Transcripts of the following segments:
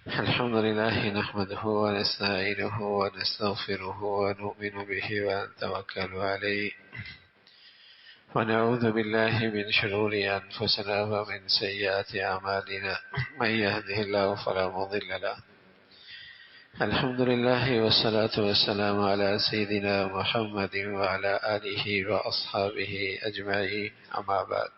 الحمد لله نحمده ونستعينه ونستغفره ونؤمن به ونتوكل عليه ونعوذ بالله من شرور أنفسنا ومن سيئات أعمالنا من يهده الله فلا مضل له. الحمد لله والصلاة والسلام على سيدنا محمد وعلى آله وأصحابه أجمعين، أما بعد،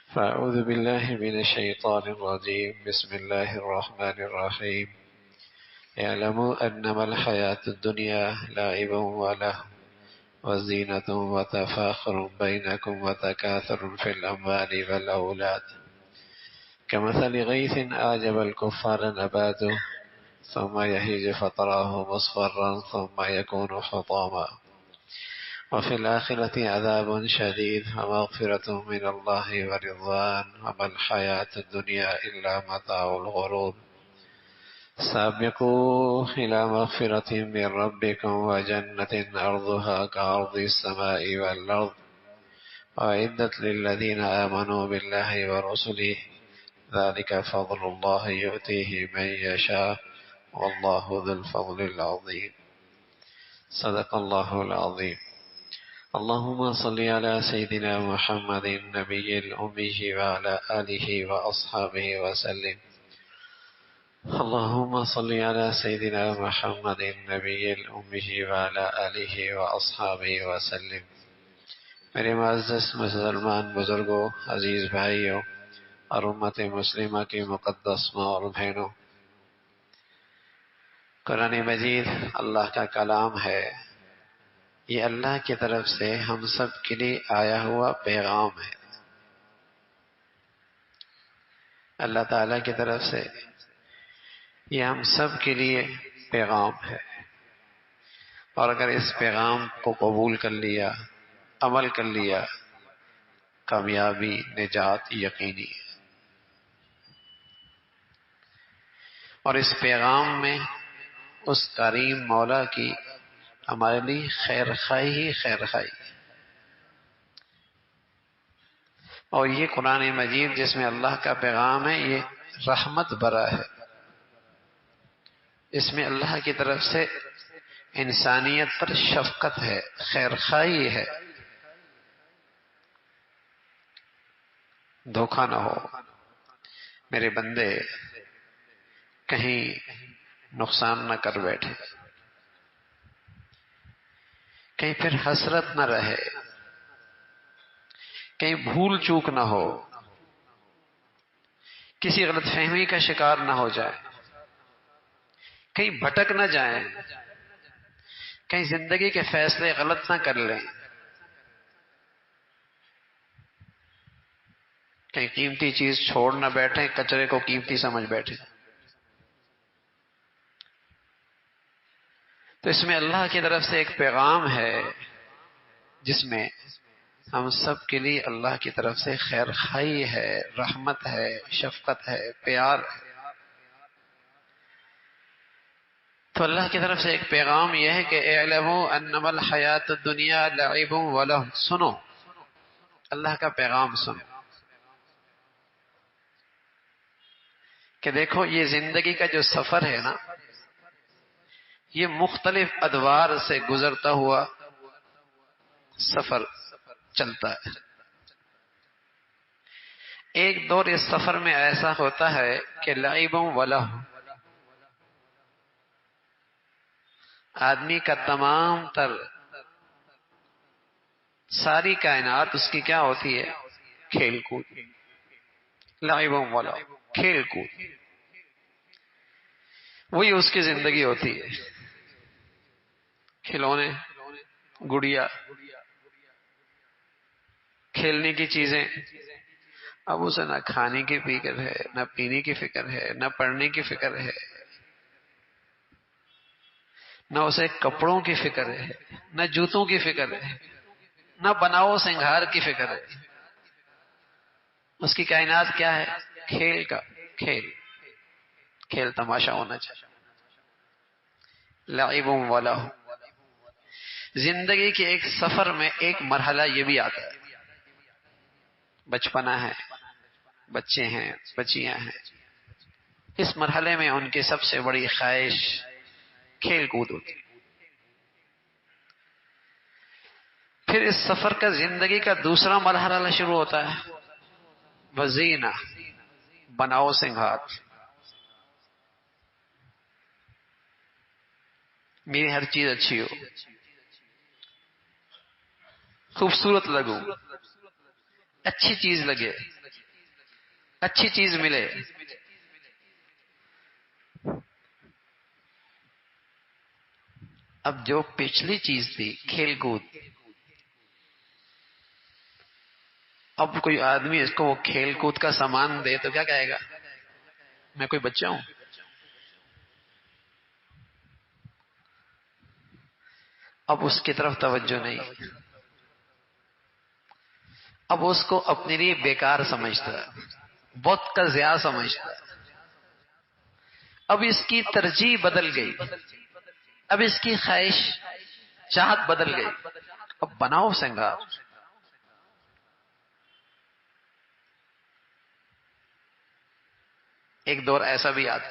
فأعوذ بالله من الشيطان الرجيم. بسم الله الرحمن الرحيم. اعلموا أنما الحياة الدنيا لعب وله وزينة وتفاخر بينكم وتكاثر في الأموال والأولاد كمثل غيث أعجب الكفار نباته ثم يهيج فتراه مصفرا ثم يكون حطاما وفي الآخرة عذاب شديد ومغفرة من الله ورضوان وما الحياة الدنيا إلا متاع الغرور. سابقوا إلى مغفرة من ربكم وجنة أرضها كأرض السماء والأرض أعدت للذين آمنوا بالله ورسله ذلك فضل الله يؤتيه من يشاء والله ذو الفضل العظيم. صدق الله العظيم. اللهم صل على سيدنا محمد النبي الأمي وعلى آله وأصحابه وسلم. اللهم صل على سيدنا محمد النبي الأمي وعلى آله وأصحابه وسلم. میرے معزز مسلمان بزرگوں، عزیز بھائیوں اور امت مسلمہ کی مقدس ماں اور بہنوں، قرآن مجید اللہ کا کلام ہے. یہ اللہ کی طرف سے ہم سب کے لیے آیا ہوا پیغام ہے. اللہ تعالیٰ کی طرف سے یہ ہم سب کے لیے پیغام ہے، اور اگر اس پیغام کو قبول کر لیا، عمل کر لیا، کامیابی، نجات یقینی ہے. اور اس پیغام میں اس کریم مولا کی ہمارے لیے خیر خواہی ہی خیر خواہی. اور یہ قرآن مجید جس میں اللہ کا پیغام ہے، یہ رحمت بھرا ہے. اس میں اللہ کی طرف سے انسانیت پر شفقت ہے، خیر خواہی ہے. دھوکہ نہ ہو میرے بندے، کہیں نقصان نہ کر بیٹھے، کہیں پھر حسرت نہ رہے، کہیں بھول چوک نہ ہو، کسی غلط فہمی کا شکار نہ ہو جائے، کہیں بھٹک نہ جائیں، کہیں زندگی کے فیصلے غلط نہ کر لیں، کہیں قیمتی چیز چھوڑ نہ بیٹھیں، کچرے کو قیمتی سمجھ بیٹھیں. تو اس میں اللہ کی طرف سے ایک پیغام ہے جس میں ہم سب کے لیے اللہ کی طرف سے خیر خواہی ہے، رحمت ہے، شفقت ہے، پیار ہے. تو اللہ کی طرف سے ایک پیغام یہ ہے کہ اعلموا انما الحیات الدنیا لعب ولہو. سنو، اللہ کا پیغام سنو کہ دیکھو یہ زندگی کا جو سفر ہے نا، یہ مختلف ادوار سے گزرتا ہوا سفر چلتا ہے. ایک دور اس سفر میں ایسا ہوتا ہے کہ لعب ولہو، آدمی کا تمام تر ساری کائنات اس کی کیا ہوتی ہے؟ کھیل کود. لعب ولہو، کھیل کود، وہی اس کی زندگی ہوتی ہے. کھلونے، گڑیا، کھیلنے کی چیزیں. اب اسے نہ کھانے کی فکر ہے، نہ پینے کی فکر ہے، نہ پڑھنے کی فکر ہے، نہ اسے کپڑوں کی فکر ہے، نہ جوتوں کی فکر ہے، نہ بناؤ سنگھار کی فکر ہے. اس کی کائنات کیا ہے؟ کھیل کا کھیل، کھیل تماشا ہونا چاہیے. لعب ولہو. زندگی کے ایک سفر میں ایک مرحلہ یہ بھی آتا ہے، بچپنا ہے، بچے ہیں، بچیاں ہیں، اس مرحلے میں ان کی سب سے بڑی خواہش کھیل کود ہوتی. پھر اس سفر کا زندگی کا دوسرا مرحلہ شروع ہوتا ہے، وزینہ، بناؤ سنگھار. میری ہر چیز اچھی ہو، خوبصورت لگو، اچھی چیز لگے، اچھی چیز ملے. اب جو پچھلی چیز تھی کھیل کود، اب کوئی آدمی اس کو وہ کھیل کود کا سامان دے تو کیا کہے گا؟ میں کوئی بچہ ہوں؟ اب اس کی طرف توجہ نہیں، اب اس کو اپنے لیے بیکار سمجھتا ہے، وقت کا ضیاع سمجھتا ہے. اب اس کی ترجیح بدل گئی، اب اس کی خواہش چاہت بدل گئی. اب بناؤ سنگھار. ایک دور ایسا بھی آتا.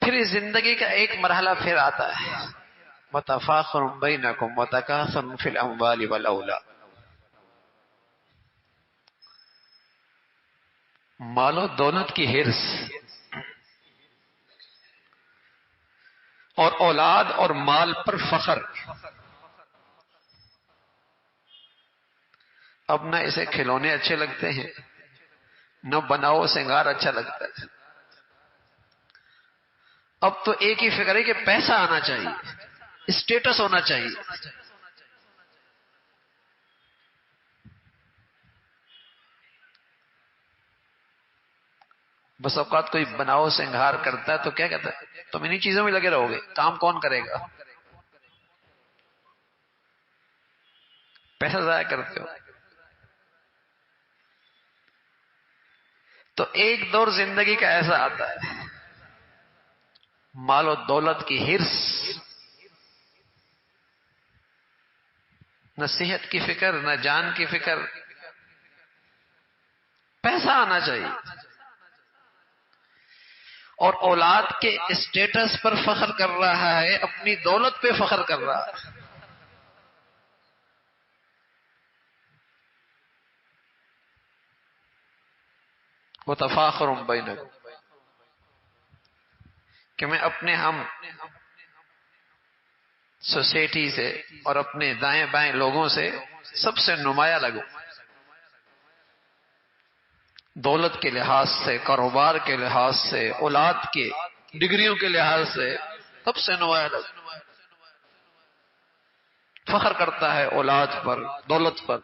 پھر اس زندگی کا ایک مرحلہ پھر آتا ہے، وتفاخر بینکم وتکاثر فی الاموال والاولاد. مال و دولت کی حرص اور اولاد اور مال پر فخر. اب نہ اسے کھلونے اچھے لگتے ہیں، نہ بناؤ سنگار اچھا لگتا ہے. اب تو ایک ہی فکر ہے کہ پیسہ آنا چاہیے، اسٹیٹس ہونا چاہیے. بس اوقات کوئی بناؤ سنگھار کرتا ہے تو کیا کہتا ہے؟ تم انہی چیزوں میں لگے رہو گے، کام کون کرے گا؟ پیسہ ضائع کرتے ہو. تو ایک دور زندگی کا ایسا آتا ہے، مال و دولت کی حرص، نہ صحت کی فکر، نہ جان کی فکر، پیسہ آنا چاہیے. اور اولاد کے اسٹیٹس پر فخر کر رہا ہے، اپنی دولت پہ فخر کر رہا ہے. وتفاخر بینکم، کہ میں اپنے ہم سوسائٹی سے اور اپنے دائیں بائیں لوگوں سے سب سے نمایاں لگوں، دولت کے لحاظ سے، کاروبار کے لحاظ سے، اولاد کے ڈگریوں کے لحاظ سے سب سے نمایاں لگوں. فخر کرتا ہے اولاد پر، دولت پر.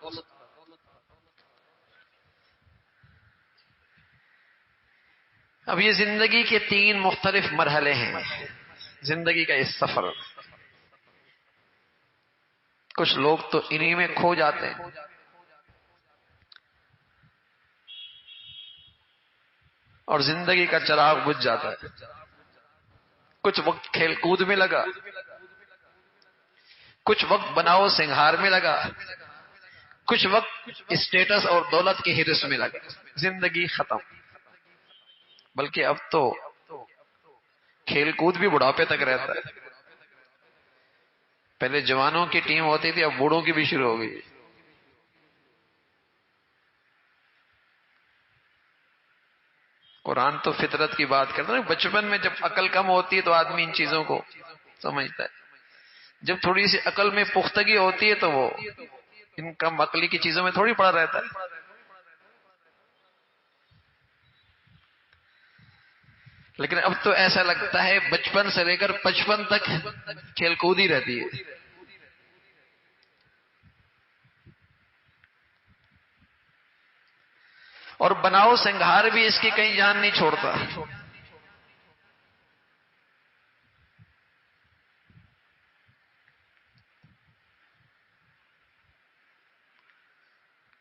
اب یہ زندگی کے تین مختلف مرحلے ہیں، زندگی کا اس سفر. کچھ لوگ تو انہی میں کھو جاتے ہیں، اور زندگی کا چراغ بجھ جاتا ہے. کچھ وقت کھیل کود میں لگا، کچھ وقت بناؤ سنگھار میں لگا، کچھ وقت اسٹیٹس اور دولت کی حرص میں لگا. زندگی ختم. بلکہ اب تو کھیل کود بھی بڑھاپے تک رہتا ہے. پہلے جوانوں کی ٹیم ہوتی تھی، اب بوڑھوں کی بھی شروع ہو گئی. قرآن تو فطرت کی بات کرتا ہے. بچپن میں جب عقل کم ہوتی ہے تو آدمی ان چیزوں کو سمجھتا ہے. جب تھوڑی سی عقل میں پختگی ہوتی ہے تو وہ ان کم عقلی کی چیزوں میں تھوڑی پڑا رہتا ہے. لیکن اب تو ایسا لگتا ہے بچپن سے لے کر 55 تک کھیل کود ہی رہتی ہے. اور بناؤ سنگھار بھی اس کی کہیں جان نہیں چھوڑتا.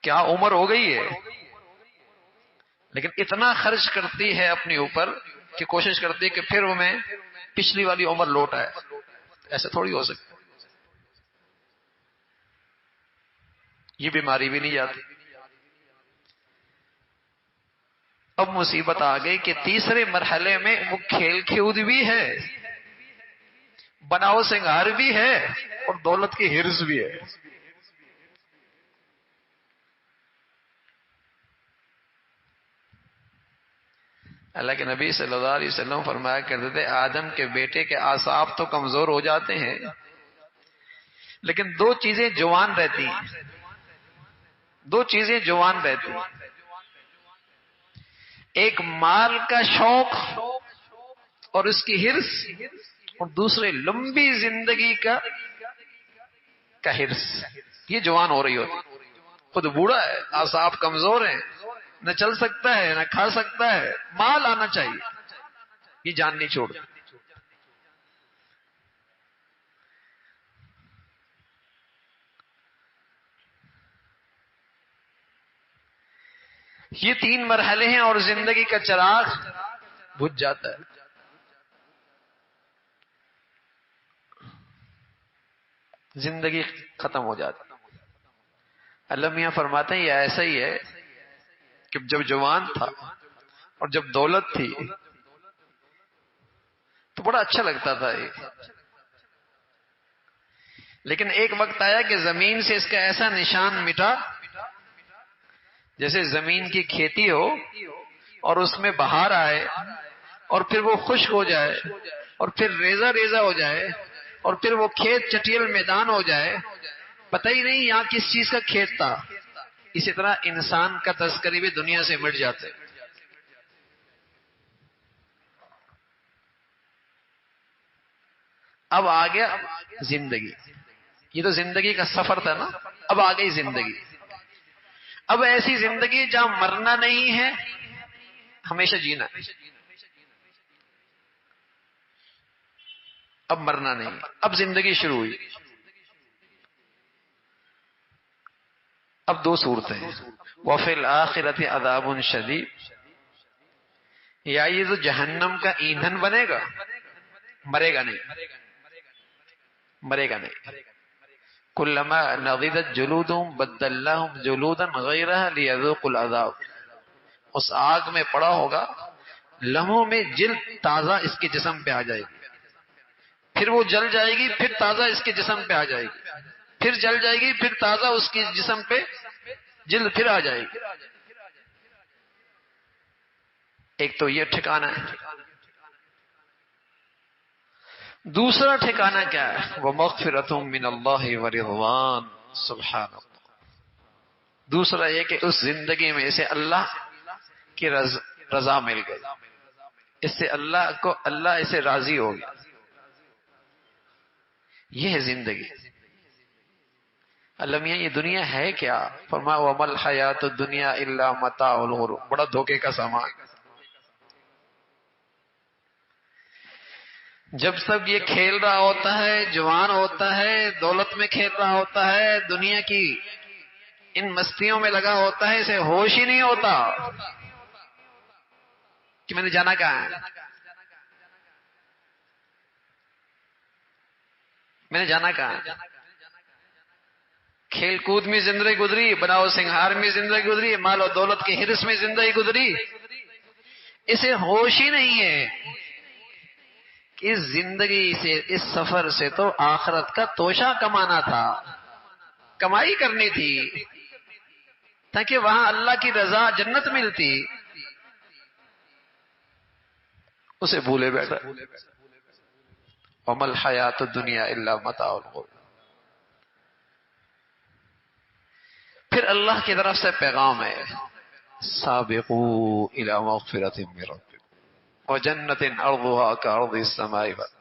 کیا عمر ہو گئی ہے، لیکن اتنا خرچ کرتی ہے اپنے اوپر کہ کوشش کرتی ہے کہ پھر وہ میں پچھلی والی عمر لوٹ آئے. ایسا تھوڑی ہو سکتا. یہ بیماری بھی نہیں جاتی. اب مصیبت آ گئی کہ تیسرے مرحلے میں وہ کھیل کود بھی ہے، بناؤ سنگار بھی ہے، اور دولت کی ہرس بھی ہے۔ اللہ کے نبی صلی اللہ علیہ وسلم فرمایا کرتے تھے آدم کے بیٹے کے اعصاب تو کمزور ہو جاتے ہیں، لیکن دو چیزیں جوان رہتی ہیں، دو چیزیں جوان رہتی ہیں، ایک مال کا شوق اور اس کی ہرس، اور دوسرے لمبی زندگی کا ہرس، یہ جوان ہو رہی ہوتی۔ خود بوڑھا ہے، اعصاب کمزور ہیں، نہ چل سکتا ہے نہ کھا سکتا ہے، مال آنا چاہیے، یہ جان نہیں چھوڑ۔ یہ تین مرحلے ہیں اور زندگی کا چراغ بجھ جاتا ہے۔ زندگی ختم ہو جاتی۔ اللہ میاں فرماتے ہیں یہ ایسا ہی ہے کہ جب جوان تھا اور جب دولت تھی تو بڑا اچھا لگتا تھا یہ، لیکن ایک وقت آیا کہ زمین سے اس کا ایسا نشان مٹا، جیسے زمین کی کھیتی ہو اور اس میں بہار آئے اور پھر وہ خشک ہو جائے اور پھر ریزہ ریزہ ہو جائے اور پھر وہ کھیت چٹیل میدان ہو جائے، پتہ ہی نہیں یہاں کس چیز کا کھیت تھا۔ اسی طرح انسان کا تذکرے بھی دنیا سے مٹ جاتے۔ اب آ گیا زندگی، یہ تو زندگی کا سفر تھا نا، اب آ گئی زندگی۔ اب ایسی زندگی جہاں مرنا نہیں ہے، ہمیشہ جینا ہے۔ اب مرنا نہیں، اب زندگی شروع ہوئی۔ اب دو صورتیں ہیں، وَفِي الْآخِرَةِ عَذَابٌ شَدِيدٌ، یا یہ تو جہنم کا ایندھن بنے گا، مرے گا نہیں، مرے گا نہیں۔ کلما نضجت جلودهم بدلناهم جلودا غیرها لیذوقوا العذاب، اس آگ میں پڑا ہوگا، لمحوں میں جلد تازہ اس کے جسم پہ آ جائے گی، پھر وہ جل جائے گی، پھر تازہ اس کے جسم پہ آ جائے گی، پھر جل جائے گی، پھر تازہ اس کے جسم پہ جلد پھر آ جائے گی۔ ایک تو یہ ٹھکانہ ہے، دوسرا ٹھکانہ کیا ہے؟ وَمَغْفِرَةٌ مِّنَ اللَّهِ وَرِضْوَانٌ، سبحان اللہ۔ دوسرا یہ کہ اس زندگی میں اسے اللہ کی رضا مل گئی، اس سے اللہ اسے راضی ہو گیا، یہ ہے زندگی۔ اللہ میاں یہ دنیا ہے کیا؟ فرمایا وَمَا الْحَيَاةُ الدُّنْيَا إِلَّا مَتَاعُ الْغُرُورِ، بڑا دھوکے کا سامان۔ جب تک یہ کھیل رہا ہوتا ہے، جوان ہوتا ہے، دولت میں کھیل رہا ہوتا ہے، دنیا کی ان مستیوں میں لگا ہوتا ہے، اسے ہوش ہی نہیں ہوتا کہ میں نے جانا کہاں ہے، میں نے جانا کہاں ہے۔ کھیل کود میں زندگی گزری، بناؤ سنگھار میں زندگی گزری، مال و دولت کی ہرس میں زندگی گزری، اسے ہوش ہی نہیں ہے کہ اس زندگی سے، اس سفر سے تو آخرت کا توشہ کمانا تھا، کمائی کرنی تھی تاکہ وہاں اللہ کی رضا، جنت ملتی، اسے بھولے بیٹھا۔ وَمَا الْحَيَاةُ الدُّنْيَا إِلَّا مَتَاعُ الْغُرُورِ۔ پھر اللہ کی طرف سے پیغام ہے، سابقوا إِلَى مَغْفِرَةٍ مِّن رَّبِّكُمْ وَجَنَّةٍ عَرْضُهَا كَعَرْضِ السَّمَاءِ وَالْأَرْضِ،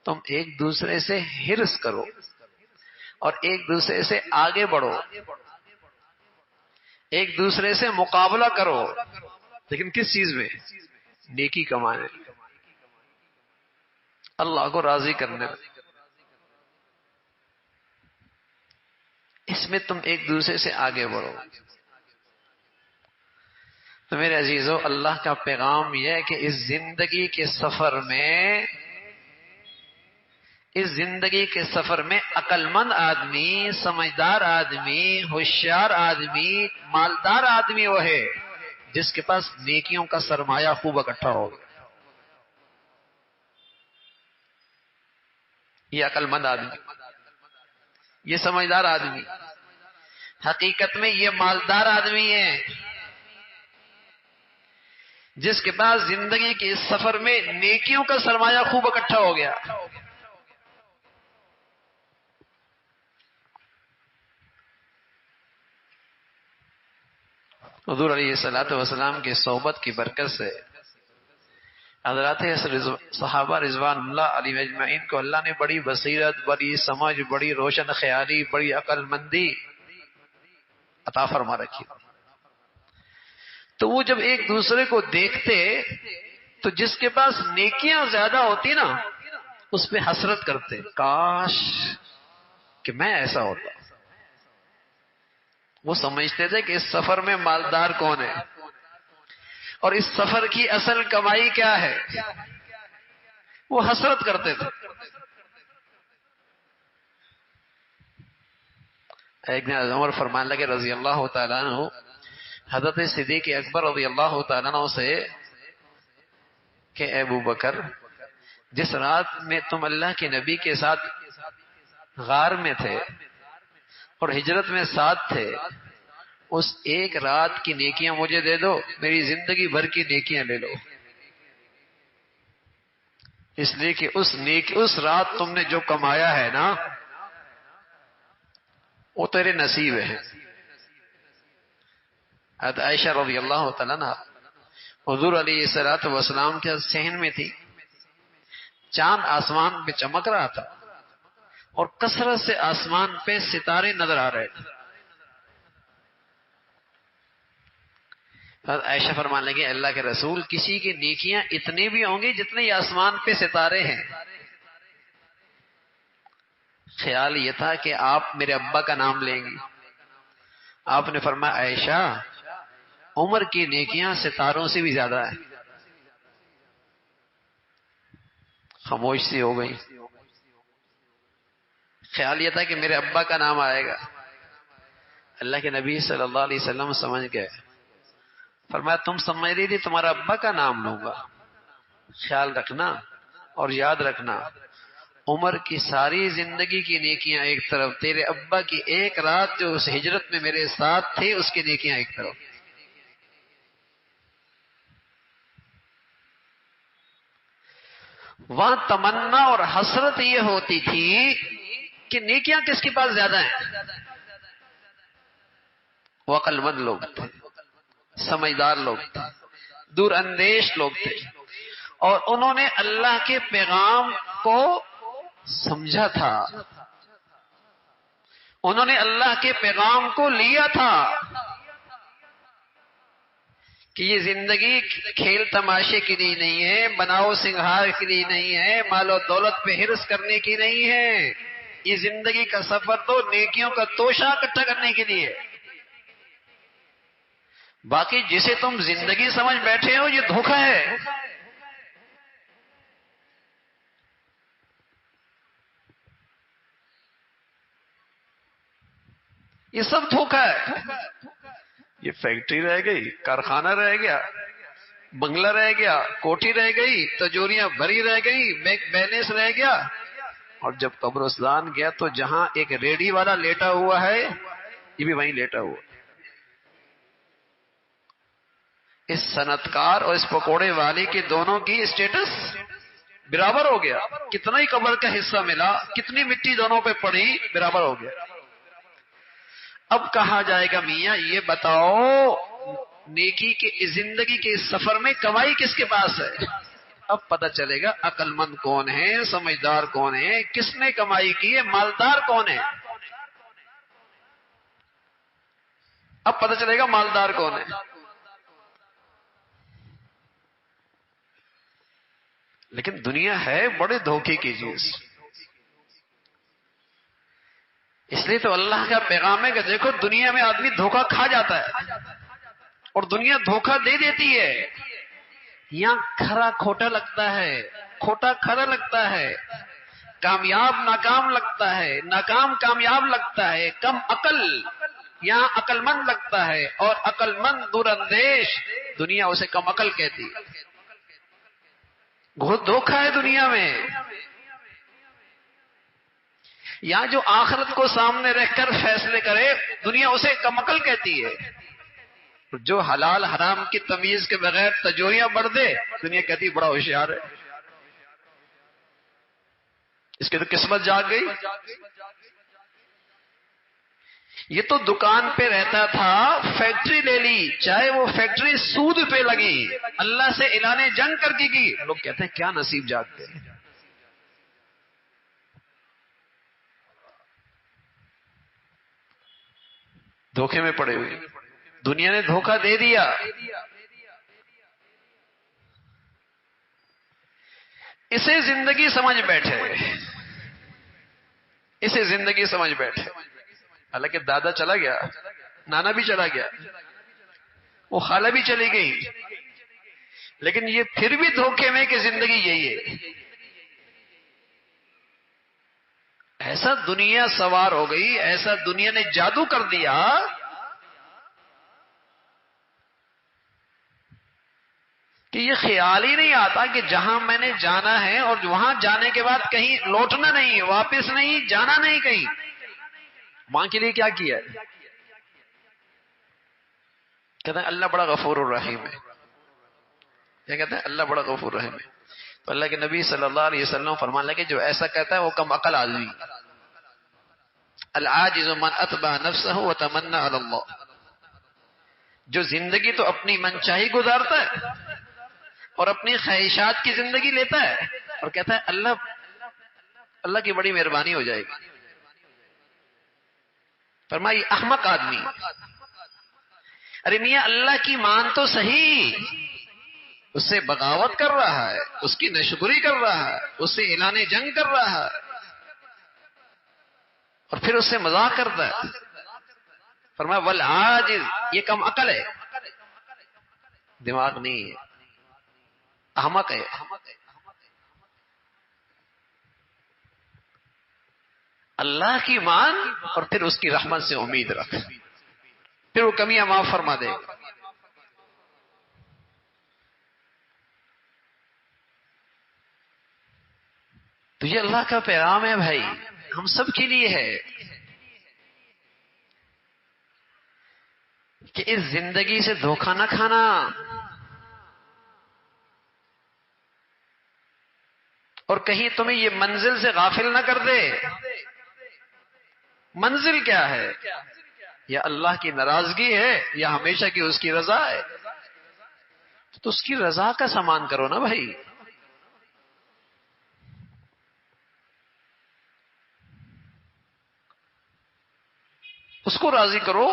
تم ایک دوسرے سے ہرس کرو اور ایک دوسرے سے آگے بڑھو، ایک دوسرے سے مقابلہ کرو، لیکن کس چیز میں؟ نیکی کمانے، اللہ کو راضی کرنے میں۔ اس میں تم ایک دوسرے سے آگے بڑھو۔ تو میرے عزیزو، اللہ کا پیغام یہ ہے کہ اس زندگی کے سفر میں، اس زندگی کے سفر میں عقل مند آدمی، سمجھدار آدمی، ہوشیار آدمی، مالدار آدمی وہ ہے جس کے پاس نیکیوں کا سرمایہ خوب اکٹھا ہو گیا. یہ عقل مند آدمی، یہ سمجھدار آدمی، حقیقت میں یہ مالدار آدمی ہے جس کے پاس زندگی کے اس سفر میں نیکیوں کا سرمایہ خوب اکٹھا ہو گیا. حضور علیہ الصلوۃ والسلام کی صحبت کی برکت سے حضرات صحابہ رضوان اللہ علیہ اجمعین کو اللہ نے بڑی بصیرت، بڑی سمجھ، بڑی روشن خیالی، بڑی عقل مندی عطا فرما رکھی. تو وہ جب ایک دوسرے کو دیکھتے تو جس کے پاس نیکیاں زیادہ ہوتی نا اس پہ حسرت کرتے، کاش کہ میں ایسا ہوتا. وہ سمجھتے تھے کہ اس سفر میں مالدار کون ہے اور اس سفر کی اصل کمائی کیا ہے. وہ حسرت کرتے تھے. ایک دن عمر فرمان لگے رضی اللہ تعالیٰ عنہ حضرت صدیق اکبر رضی اللہ تعالیٰ عنہ سے کہ اے ابو بکر، جس رات میں تم اللہ کے نبی کے ساتھ غار میں تھے اور ہجرت میں ساتھ تھے، اس ایک رات کی نیکیاں مجھے دے دو، میری زندگی بھر کی نیکیاں لے لو. اس لیے کہ اس رات تم نے جو کمایا ہے نا وہ تیرے نصیب ہے. حضرت عائشہ رضی اللہ تعالیٰ عنہ حضور علیہ الصلوۃ والسلام کے صحن میں تھی. چاند آسمان پہ چمک رہا تھا اور کثرت سے آسمان پہ ستارے نظر آ رہے تھے. حضرت عائشہ فرمان لگے اللہ کے رسول، کسی کی نیکیاں اتنی بھی ہوں گی جتنے یہ آسمان پہ ستارے ہیں. خیال یہ تھا کہ آپ میرے ابا کا نام لیں گی. آپ نے فرمایا عائشہ، عمر کی نیکیاں ستاروں سے بھی زیادہ ہیں. خاموش سی ہو گئی. خیال یہ تھا کہ میرے ابا کا نام آئے گا. اللہ کے نبی صلی اللہ علیہ وسلم سمجھ گئے. فرمایا تم سمجھ رہی تھی تمہارا ابا کا نام لوں گا. خیال رکھنا اور یاد رکھنا، عمر کی ساری زندگی کی نیکیاں ایک طرف، تیرے ابا کی ایک رات جو اس ہجرت میں میرے ساتھ تھے اس کی نیکیاں ایک طرف. وہاں تمنا اور حسرت یہ ہوتی تھی کہ نیکیاں کس کے پاس زیادہ ہیں. وہ عقل مند لوگ تھے، سمجھدار لوگ تھے، دور اندیش لوگ تھے، اور انہوں نے اللہ کے پیغام کو سمجھا تھا. انہوں نے اللہ کے پیغام کو لیا تھا کہ یہ زندگی کھیل تماشے کی نہیں ہے، بناؤ سنگھار کی نہیں ہے، مال و دولت پہ حرص کرنے کی نہیں ہے. یہ زندگی کا سفر تو نیکیوں کا توشہ اکٹھا کرنے کے لیے. باقی جسے تم زندگی سمجھ بیٹھے ہو یہ دھوکہ ہے. یہ سب دھوکہ ہے. یہ فیکٹری رہ گئی، کارخانہ رہ گیا، بنگلہ رہ گیا، کوٹھی رہ گئی، تجوریاں بھری رہ گئی، بینک بیلنس رہ گیا. اور جب قبرستان گیا تو جہاں ایک ریڈی والا لیٹا ہوا ہے یہ بھی وہیں لیٹا ہوا. اس صنعتکار اور اس پکوڑے والے کے دونوں کی اسٹیٹس برابر ہو گیا. کتنا ہی قبر کا حصہ ملا، کتنی مٹی دونوں پہ پڑی، برابر ہو گیا. اب کہا جائے گا میاں یہ بتاؤ نیکی کی زندگی کے اس سفر میں کمائی کس کے پاس ہے. اب پتہ چلے گا عقل مند کون ہے، سمجھدار کون ہے، کس نے کمائی کی ہے، مالدار کون ہے. اب پتہ چلے گا مالدار کون ہے. لیکن دنیا ہے بڑے دھوکے کی چیز. اس لیے تو اللہ کا پیغام ہے کہ دیکھو دنیا میں آدمی دھوکہ کھا جاتا ہے اور دنیا دھوکہ دے دیتی ہے. یہاں کھرا کھوٹا لگتا ہے، کھوٹا کھرا لگتا ہے، کامیاب ناکام لگتا ہے، ناکام کامیاب لگتا ہے. کم عقل یہاں عقل مند لگتا ہے، اور عقل مند دور اندیش دنیا اسے کم عقل کہتی. بہت دھوکہ ہے دنیا میں. یہاں جو آخرت کو سامنے رکھ کر فیصلے کرے دنیا اسے کم عقل کہتی ہے. جو حلال حرام کی تمیز کے بغیر تجوریاں بڑھ دے دنیا کہتی بڑا ہوشیار ہے، اس کی تو قسمت جاگ گئی. یہ تو دکان پہ رہتا تھا، فیکٹری لے لی، چاہے وہ فیکٹری سود پہ لگی، اللہ سے اعلان جنگ کر کے کی. لوگ کہتے ہیں کیا نصیب جاگ گئے. دھوکے میں پڑے ہوئے، دنیا نے دھوکہ دے دیا. اسے زندگی سمجھ بیٹھے، اسے زندگی سمجھ بیٹھے. حالانکہ دادا چلا گیا، نانا بھی چلا گیا، وہ خالہ بھی چلی گئی، لیکن یہ پھر بھی دھوکے میں کہ زندگی یہی ہے. ایسا دنیا سوار ہو گئی، ایسا دنیا نے جادو کر دیا کہ یہ خیال ہی نہیں آتا کہ جہاں میں نے جانا ہے اور وہاں جانے کے بعد کہیں لوٹنا نہیں، واپس نہیں، جانا نہیں کہیں. وہاں کے لیے کیا کیا ہے؟ کہتے ہیں اللہ بڑا غفور الرحیم ہے. کیا کہتے ہیں؟ اللہ بڑا غفور الرحیم ہے. تو اللہ کے نبی صلی اللہ علیہ وسلم فرمان لگے جو ایسا کہتا ہے وہ کم عقل آدمی. العاجز من اتبع نفسه وتمنى على الله. جو زندگی تو اپنی منچاہی گزارتا ہے اور اپنی خواہشات کی زندگی لیتا ہے اور کہتا ہے اللہ کی بڑی مہربانی ہو جائے گی. فرمائی احمق آدمی. ارے میاں اللہ کی مان تو صحیح، اس سے بغاوت کر رہا ہے، اس کی ناشکری کر رہا ہے، اس سے اعلان جنگ کر رہا ہے اور پھر اس سے مذاق کرتا ہے. فرمایا والعاجز، یہ کم عقل ہے، دماغ نہیں ہے، احمق ہے. اللہ کی مان اور پھر اس کی رحمت سے امید رکھ، پھر وہ کمیاں معاف فرما دے. تو یہ اللہ کا پیغام ہے بھائی، ہم سب کے لیے ہے کہ اس زندگی سے دھوکہ نہ کھانا. اور کہیں تمہیں یہ منزل سے غافل نہ کر دے. منزل کیا ہے؟ یا اللہ کی ناراضگی ہے یا ہمیشہ کی اس کی رضا ہے. تو اس کی رضا کا سامان کرو نا بھائی. اس کو راضی کرو.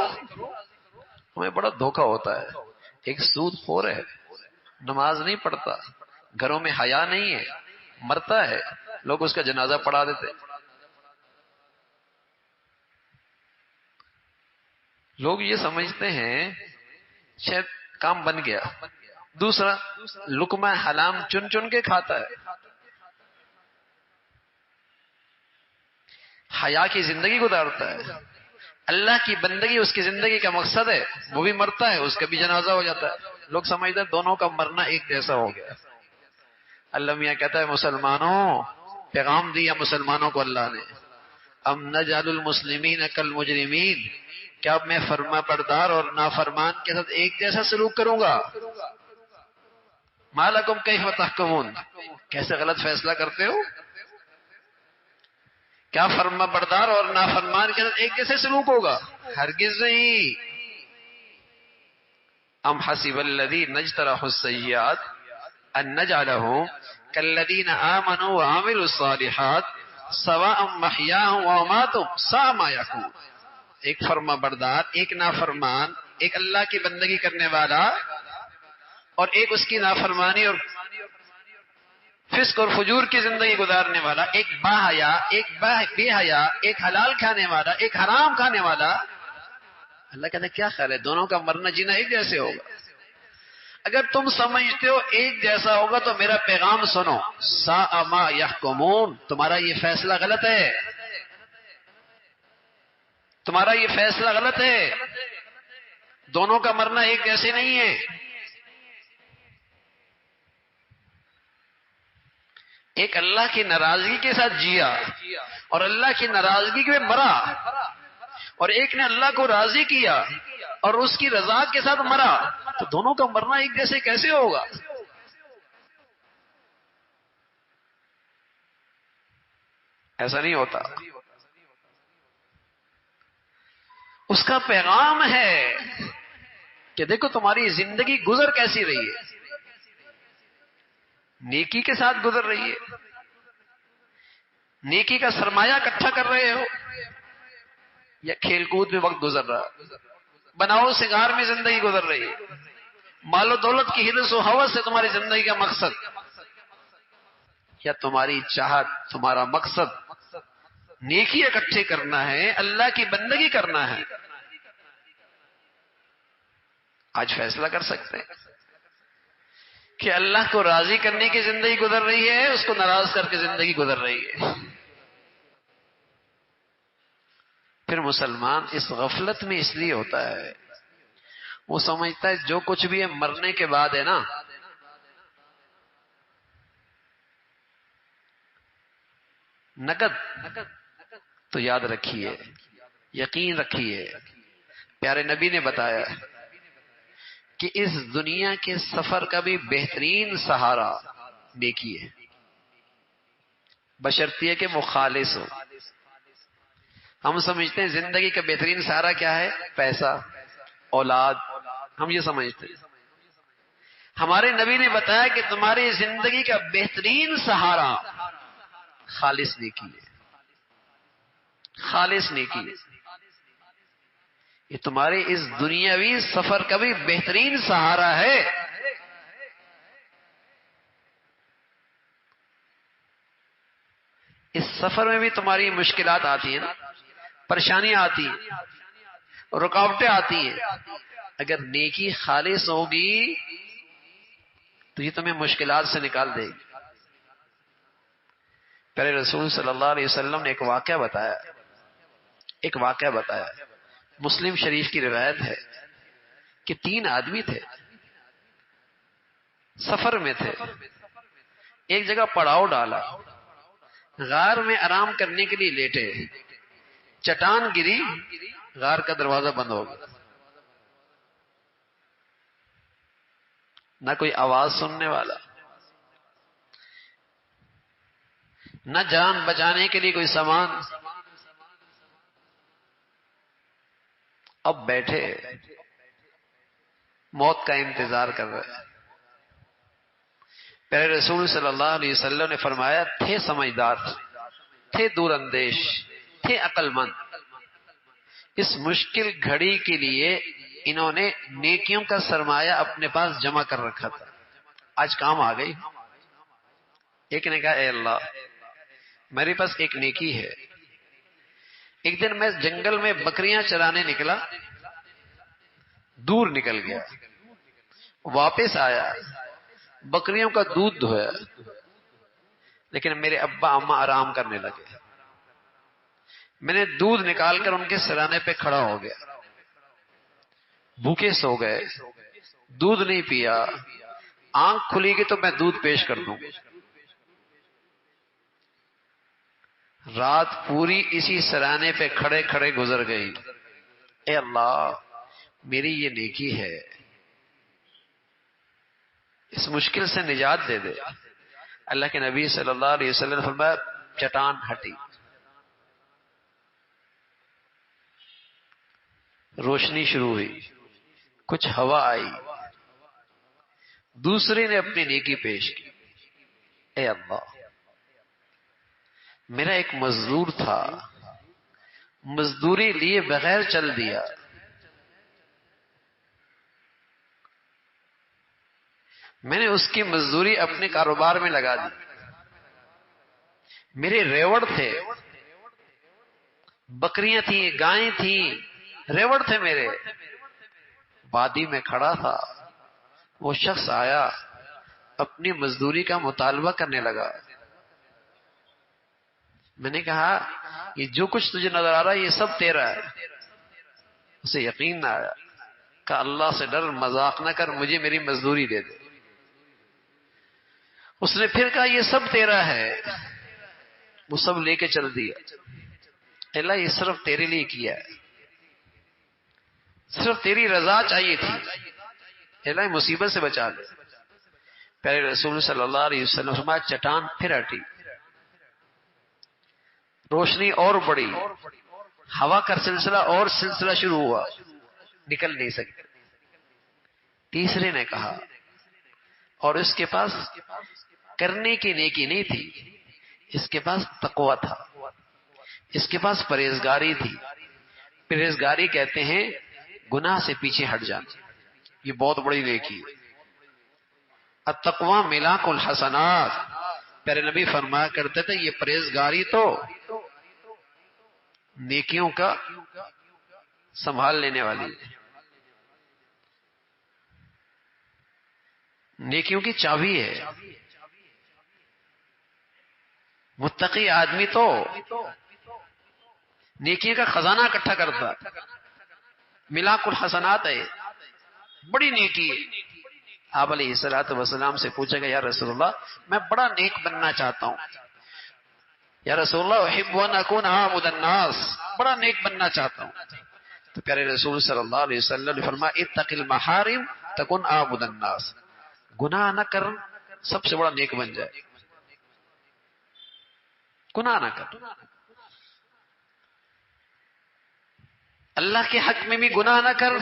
ہمیں بڑا دھوکہ ہوتا ہے. ایک سود خور ہے، نماز نہیں پڑھتا، گھروں میں حیا نہیں ہے، مرتا ہے، لوگ اس کا جنازہ پڑھا دیتے. لوگ یہ سمجھتے ہیں شاید کام بن گیا. دوسرا لقمہ حلال چن چن کے کھاتا ہے، حیا کی زندگی گزارتا ہے، اللہ کی بندگی اس کی زندگی کا مقصد ہے، وہ بھی مرتا ہے، اس کا بھی جنازہ ہو جاتا ہے. لوگ سمجھتے ہیں دونوں کا مرنا ایک جیسا ہو گیا. اللہ میاں کہتا ہے مسلمانوں، پیغام دیا مسلمانوں کو اللہ نے، ام نجعل المسلمین کالمجرمین، کیا میں فرما بردار اور نافرمان کے ساتھ ایک جیسا سلوک کروں گا؟ ما لکم کیف تحکمون، کیسے غلط فیصلہ کرتے ہو؟ کیا فرما بردار اور نافرمان کے ساتھ ایک جیسے سلوک ہوگا؟ ہرگز نہیں. ام حسب الذین اجترحوا السیئات ان نجعلهم کالذین آمنوا وعملوا الصالحات سواء محیاهم ومماتهم ساء ما یحکمون. ایک فرما بردار، ایک نافرمان، ایک اللہ کی بندگی کرنے والا اور ایک اس کی نافرمانی اور فسق اور فجور کی زندگی گزارنے والا، ایک با حیا، ایک بے حیا، ایک حلال کھانے والا، ایک حرام کھانے والا. اللہ کہتا ہے کیا خیال ہے دونوں کا مرنا جینا ایک جیسے ہوگا؟ اگر تم سمجھتے ہو ایک جیسا ہوگا تو میرا پیغام سنو، ساء ما یحکمون، تمہارا یہ فیصلہ غلط ہے. تمہارا یہ فیصلہ غلط ہے، دونوں کا مرنا ایک جیسے نہیں ہے. ایک اللہ کی ناراضگی کے ساتھ جیا اور اللہ کی ناراضگی میں مرا، اور ایک نے اللہ کو راضی کیا اور اس کی رضا کے ساتھ مرا، تو دونوں کا مرنا ایک جیسے کیسے ہوگا؟ ایسا نہیں ہوتا. اس کا پیغام ہے کہ دیکھو تمہاری زندگی گزر کیسی رہی ہے، نیکی کے ساتھ گزر رہی ہے، نیکی کا سرمایہ اکٹھا کر رہے ہو، یا کھیل کود میں وقت گزر رہا، بناؤ سنگار میں زندگی گزر رہی ہے، مال و دولت کی حرص و ہوس سے تمہاری زندگی کا مقصد، یا تمہاری چاہت، تمہارا مقصد نیکی اکٹھے کرنا ہے، اللہ کی بندگی کرنا ہے. آج فیصلہ کر سکتے ہیں کہ اللہ کو راضی کرنے کی زندگی گزر رہی ہے، اس کو ناراض کر کے زندگی گزر رہی ہے. پھر مسلمان اس غفلت میں اس لیے ہوتا ہے، وہ سمجھتا ہے جو کچھ بھی ہے مرنے کے بعد ہے نا. نقد تو یاد رکھیے، یقین رکھیے، پیارے نبی نے بتایا کہ اس دنیا کے سفر کا بھی بہترین سہارا نیکی ہے، بشرطیہ ہے کہ مخالص ہو. ہم سمجھتے ہیں زندگی کا بہترین سہارا کیا ہے؟ پیسہ، اولاد، ہم یہ سمجھتے ہیں. ہمارے نبی نے بتایا کہ تمہاری زندگی کا بہترین سہارا خالص نیکی ہے، خالص نیکی ہے. یہ تمہارے اس دنیاوی سفر کا بھی بہترین سہارا ہے. اس سفر میں بھی تمہاری مشکلات آتی ہیں نا، پریشانیاں آتی ہیں، رکاوٹیں آتی ہیں. اگر نیکی خالص ہوگی تو یہ تمہیں مشکلات سے نکال دے گی. پیارے رسول صلی اللہ علیہ وسلم نے ایک واقعہ بتایا، مسلم شریف کی روایت ہے کہ 3 آدمی تھے، سفر میں تھے، ایک جگہ پڑاؤ ڈالا، غار میں آرام کرنے کے لیے لیٹے، چٹان گری، غار کا دروازہ بند ہو گیا، نہ کوئی آواز سننے والا، نہ جان بچانے کے لیے کوئی سامان. اب بیٹھے موت کا انتظار کر رہے. پیارے رسول صلی اللہ علیہ وسلم نے فرمایا، تھے سمجھدار، تھے دور اندیش، تھے عقل مند. اس مشکل گھڑی کے لیے انہوں نے نیکیوں کا سرمایہ اپنے پاس جمع کر رکھا تھا، آج کام آ گئی. ایک نے کہا، اے اللہ میرے پاس ایک نیکی ہے. ایک دن میں جنگل میں بکریاں چرانے نکلا، دور نکل گیا، واپس آیا، بکریوں کا دودھ دھویا، لیکن میرے ابا اماں آرام کرنے لگے. میں نے دودھ نکال کر ان کے سرانے پہ کھڑا ہو گیا، بھوکے سو گئے، دودھ نہیں پیا. آنکھ کھلی گی تو میں دودھ پیش کر دوں. رات پوری اسی سرانے پہ کھڑے کھڑے گزر گئی. اے اللہ میری یہ نیکی ہے، اس مشکل سے نجات دے دے. اللہ کے نبی صلی اللہ علیہ وسلم نے فرمایا، چٹان ہٹی، روشنی شروع ہوئی، کچھ ہوا آئی، دوسرے نے اپنی نیکی پیش کی. اے اللہ میرا ایک مزدور تھا، مزدوری لیے بغیر چل دیا، میں نے اس کی مزدوری اپنے کاروبار میں لگا دی. میرے ریوڑ تھے، بکریاں تھیں، گائیں تھیں، ریوڑ تھے میرے. وادی میں کھڑا تھا، وہ شخص آیا، اپنی مزدوری کا مطالبہ کرنے لگا. میں نے کہا، یہ جو کچھ تجھے نظر آ رہا ہے یہ سب تیرا ہے، اسے یقین نہ آیا، کہ اللہ سے ڈر، مذاق نہ کر، مجھے میری مزدوری دے دے۔ اس نے پھر کہا یہ سب تیرا ہے، وہ سب لے کے چل دیا۔ اللہ یہ صرف تیرے لیے کیا ہے، صرف تیری رضا چاہیے تھی، اللہ مصیبت سے بچا لے۔ پیارے رسول صلی اللہ علیہ وسلم فرمایا چٹان پھر ہٹی، روشنی اور بڑی، ہوا کا سلسلہ اور سلسلہ شروع ہوا، نکل نہیں سکتے۔ تیسرے نے کہا، اور اس کے پاس کرنے کی نیکی نہیں تھی، اس کے پاس تقوی تھا، اس کے پاس پرہیزگاری تھی۔ پرہیزگاری کہتے ہیں گناہ سے پیچھے ہٹ جانا، یہ بہت بڑی نیکی ہے۔ التقوی ملاک الحسنات، پیارے نبی فرمایا کرتے تھے یہ پرہیزگاری تو نیکیوں کا سنبھال لینے والی ہے، نیکیوں کی چابی ہے۔ متقی آدمی تو نیکی کا خزانہ اکٹھا کرتا، ملاک الحسنات ہے، بڑی نیکی ہے۔ آپ علیہ الصلوۃ والسلام سے پوچھا گیا یا رسول اللہ میں بڑا نیک بننا چاہتا ہوں، یا رسول اللہ احب ان اکون اعبد الناس، بڑا نیک بننا چاہتا ہوں۔ تو پیارے رسول صلی اللہ علیہ وسلم نے فرمایا اتق المحارم تکن اعبد الناس، گناہ نہ کر سب سے بڑا نیک بن جائے، گناہ نہ کر۔ اللہ کے حق میں بھی گناہ نہ کر،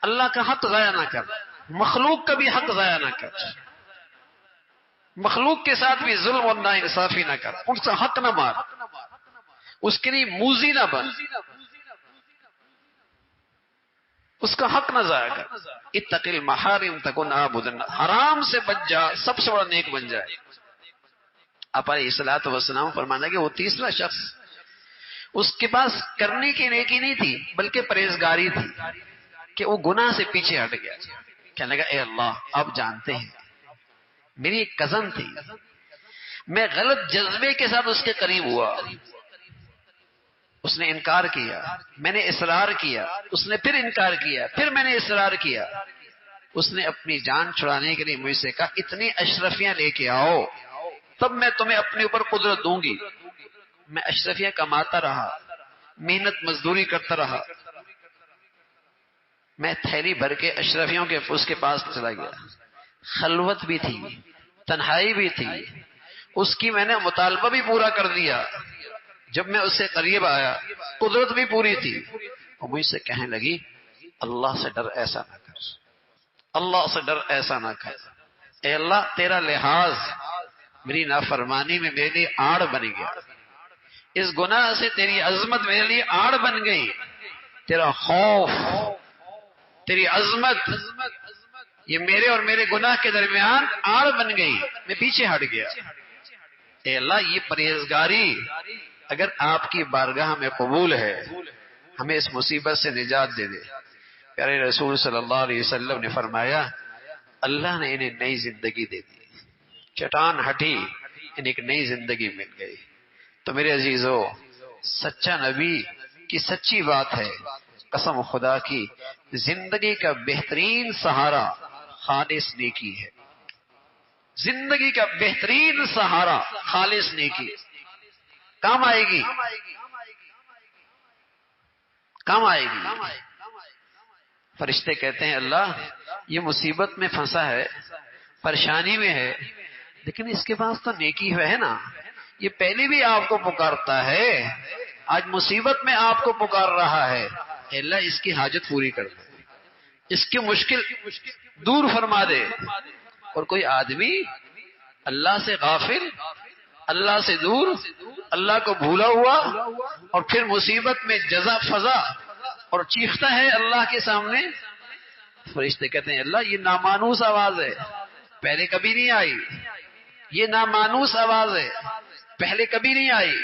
اللہ کا حق ضائع نہ کر، مخلوق کا بھی حق ضائع نہ کر، مخلوق کے ساتھ بھی ظلم اور ناانصافی نہ کر، ان کا حق نہ مار، اس کے لیے موذی نہ بن، اس کا حق نہ ضائع کر۔ اتق المحارم تکن اعبد الناس، حرام سے بچ جا سب سے بڑا نیک بن جائے۔ آپ علیہ الصلوۃ والسلام فرمانا کہ وہ تیسرا شخص، اس کے پاس کرنے کی نیکی نہیں تھی بلکہ پرہیزگاری تھی، کہ وہ گناہ سے پیچھے ہٹ گیا۔ کہنے لگا اے اللہ آپ جانتے ہیں میری ایک کزن تھی، میں غلط جذبے کے ساتھ اس کے قریب ہوا، اس نے انکار کیا، میں نے اصرار کیا، اس نے پھر انکار کیا، پھر میں نے اصرار کیا، اس نے اپنی جان چھڑانے کے لیے مجھ سے کہا اتنی اشرفیاں لے کے آؤ تب میں تمہیں اپنے اوپر قدرت دوں گی۔ میں اشرفیاں کماتا رہا، محنت مزدوری کرتا رہا، میں تھیلی بھر کے اشرفیوں کے اس کے پاس چلا گیا، خلوت بھی تھی، تنہائی بھی تھی، اس کی میں نے مطالبہ بھی پورا کر دیا۔ جب میں اس سے قریب آیا قدرت بھی پوری تھی، اور مجھ سے کہنے لگی اللہ سے ڈر ایسا نہ کر، اللہ سے ڈر ایسا نہ کر، اے اللہ تیرا لحاظ میری نافرمانی میں میرے لیے آڑ بن گیا، اس گناہ سے تیری عظمت میرے لیے آڑ بن گئی، تیرا خوف، تیری عظمت یہ میرے اور میرے گناہ کے درمیان آڑ بن گئی، میں پیچھے ہٹ گیا۔ اے اللہ یہ پرہیزگاری اگر آپ کی بارگاہ میں قبول ہے ہمیں اس مصیبت سے نجات دے دے۔ پیارے رسول صلی اللہ علیہ وسلم نے فرمایا اللہ نے انہیں نئی زندگی دے دی، چٹان ہٹی انہیں ایک نئی زندگی مل گئی۔ تو میرے عزیزو سچا نبی کی سچی بات ہے، قسم خدا کی زندگی کا بہترین سہارا خالص نیکی ہے، زندگی کا بہترین سہارا خالص نیکی، کام آئے گی، کام آئے گی۔ فرشتے کہتے ہیں اللہ یہ مصیبت میں پھنسا ہے، پریشانی میں ہے، لیکن اس کے پاس تو نیکی ہے نا، یہ پہلے بھی آپ کو پکارتا ہے، آج مصیبت میں آپ کو پکار رہا ہے، اے اللہ اس کی حاجت پوری کر دے، اس کی مشکل دور فرما دے۔ اور کوئی آدمی اللہ سے غافل، اللہ سے دور، اللہ کو بھولا ہوا، اور پھر مصیبت میں جزا فضا اور چیختا ہے اللہ کے سامنے، فرشتے کہتے ہیں اللہ یہ نامانوس آواز ہے، پہلے کبھی نہیں آئی، یہ نامانوس آواز ہے، پہلے کبھی نہیں آئی۔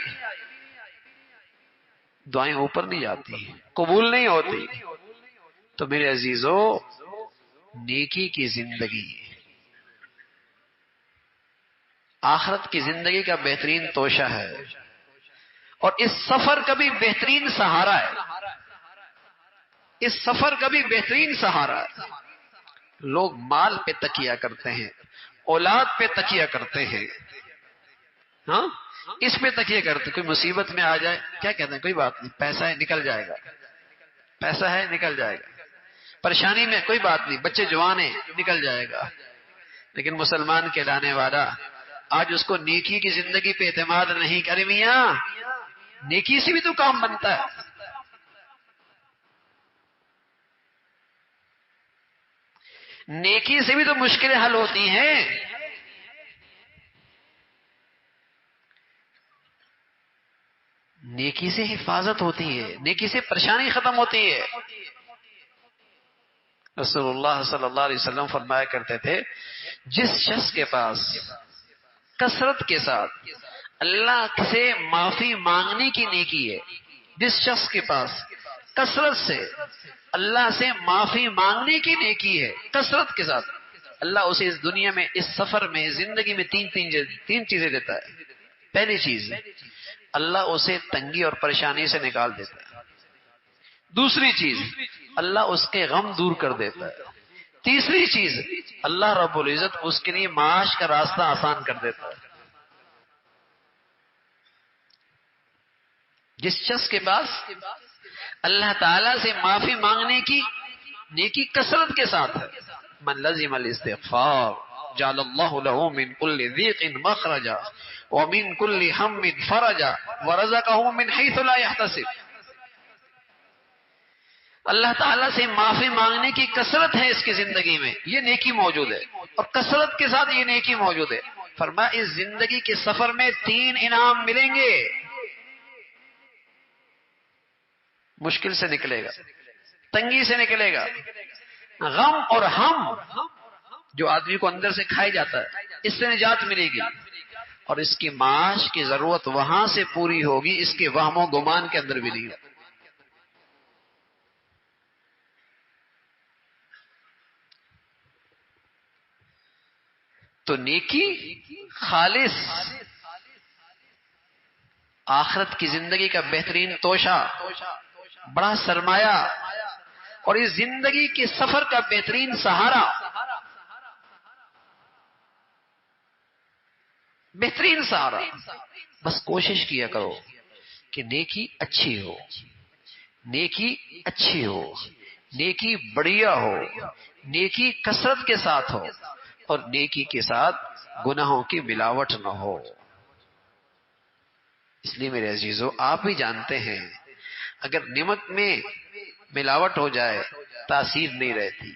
دعائیں اوپر نہیں جاتی، قبول نہیں ہوتی۔ تو میرے عزیزو نیکی کی زندگی آخرت کی زندگی کا بہترین توشہ ہے، اور اس سفر کا بھی بہترین سہارا ہے۔ اس سفر کا بھی بہترین سہارا ہے۔ لوگ مال پہ تکیہ کرتے ہیں، اولاد پہ تکیہ کرتے ہیں، ہاں اس پہ تکیہ کرتے، کوئی مصیبت میں آ جائے کیا کہتے ہیں، کوئی بات نہیں، پیسہ ہے نکل جائے گا، پیسہ ہے نکل جائے گا، پریشانی میں کوئی بات نہیں، بچے جوان ہیں نکل جائے گا۔ لیکن مسلمان کہلانے والا آج اس کو نیکی کی زندگی پہ اعتماد نہیں کرے، میاں نیکی سے بھی تو کام بنتا ہے، نیکی سے بھی تو مشکلیں حل ہوتی ہیں۔ نیکی سے حفاظت ہوتی ہے، نیکی سے پریشانی ختم ہوتی ہے۔ رسول اللہ صلی اللہ علیہ وسلم فرمایا کرتے تھے، جس شخص کے پاس کثرت کے ساتھ اللہ سے معافی مانگنے کی نیکی ہے، جس شخص کے پاس کثرت سے اللہ سے معافی مانگنے کی نیکی ہے، کثرت کے ساتھ، اللہ اسے اس دنیا میں، اس سفر میں، زندگی میں تین چیزیں دیتا ہے۔ پہلی چیز، اللہ اسے تنگی اور پریشانی سے نکال دیتا ہے۔ دوسری چیز، اللہ اس کے غم دور کر دیتا ہے۔ تیسری چیز، اللہ رب العزت اس کے لیے معاش کا راستہ آسان کر دیتا ہے۔ جس شخص کے پاس اللہ تعالی سے معافی مانگنے کی نیکی کثرت کے ساتھ ہے، من لزم الاستغفار جعل اللہ له من كل ضيق مخرجا ومن كل هم فرجا ورزقه من حيث لا يحتسب۔ اللہ تعالیٰ سے معافی مانگنے کی کثرت ہے اس کی زندگی میں، یہ نیکی موجود ہے، اور کثرت کے ساتھ یہ نیکی موجود ہے۔ فرمایا اس زندگی کے سفر میں 3 انعام ملیں گے، مشکل سے نکلے گا، تنگی سے نکلے گا، غم اور ہم جو آدمی کو اندر سے کھائی جاتا ہے اس سے نجات ملے گی، اور اس کی معاش کی ضرورت وہاں سے پوری ہوگی، اس کے وہم و گمان کے اندر ملے گی۔ تو نیکی خالص آخرت کی زندگی کا بہترین توشہ، بڑا سرمایہ، اور اس زندگی کے سفر کا بہترین سہارا، بہترین سہارا۔ بس کوشش کیا کرو کہ نیکی اچھی ہو، نیکی اچھی ہو، نیکی بڑھیا ہو، نیکی کثرت کے ساتھ ہو، اور نیکی کے ساتھ گناہوں کی ملاوٹ نہ ہو۔ اس لیے میرے عزیزو، آپ بھی جانتے ہیں اگر نمک میں ملاوٹ ہو جائے تاثیر نہیں رہتی،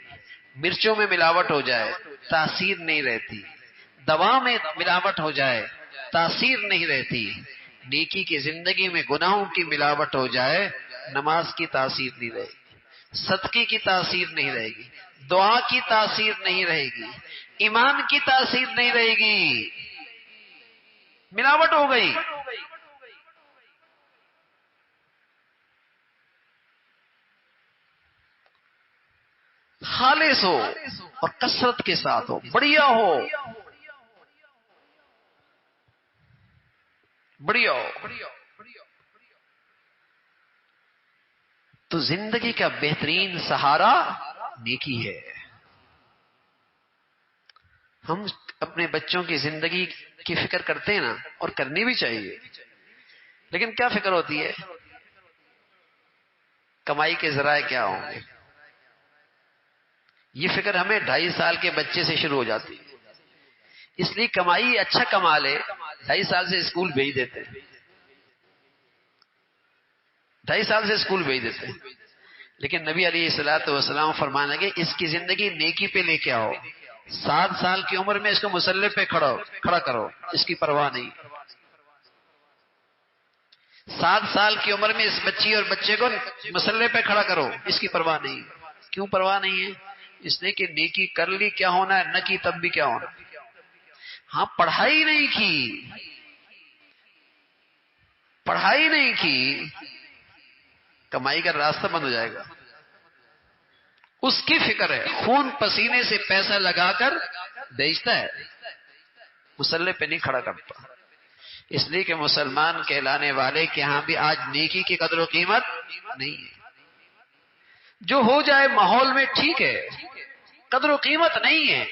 مرچوں میں ملاوٹ ہو جائے تاثیر نہیں رہتی، دوا میں ملاوٹ ہو جائے تاثیر نہیں رہتی، نیکی کی زندگی میں گناہوں کی ملاوٹ ہو جائے نماز کی تاثیر نہیں رہے گی، صدقے کی تاثیر نہیں رہے گی، دعا کی تاثیر نہیں رہے گی، ایمان کی تاثیر نہیں رہے گی، ملاوٹ ہو گئی۔ خالص ہو اور کثرت کے ساتھ ہو، بڑھیا ہو، بڑھیا ہو، تو زندگی کا بہترین سہارا نیکی ہے۔ ہم اپنے بچوں کی زندگی کی فکر کرتے ہیں نا، اور کرنی بھی چاہیے، لیکن کیا فکر ہوتی ہے؟ کمائی کے ذرائع کیا ہوں گے؟ یہ فکر ہمیں 2.5 سال کے بچے سے شروع ہو جاتی ہے، اس لیے کمائی اچھا کما لے 2.5 سال سے اسکول بھیج دیتے ہیں، 2.5 سال سے اسکول بھیج دیتے ہیں۔ لیکن نبی علیہ الصلوۃ والسلام فرمانے لگے اس کی زندگی نیکی پہ لے کے آؤ، 7 سال کی عمر میں اس کو مصلی پہ کھڑا کرو، اس کی پرواہ نہیں۔ 7 سال کی عمر میں اس بچی اور بچے کو مصلی پہ کھڑا کرو، اس کی پرواہ نہیں۔ کیوں پرواہ نہیں ہے؟ اس نے کہ نیکی کر لی کیا ہونا ہے، نہ کی تب بھی کیا ہونا۔ ہاں پڑھائی نہیں کی، پڑھائی نہیں کی، کمائی کا راستہ بند ہو جائے گا۔ اس کی فکر ہے، خون پسینے سے پیسہ لگا کر بیچتا ہے، مصلی پہ نہیں کھڑا کرتا۔ اس لیے کہ مسلمان کہلانے والے کے ہاں بھی آج نیکی کی قدر و قیمت نہیں ہے۔ جو ہو جائے ماحول میں ٹھیک ہے، قدر و قیمت نہیں ہے،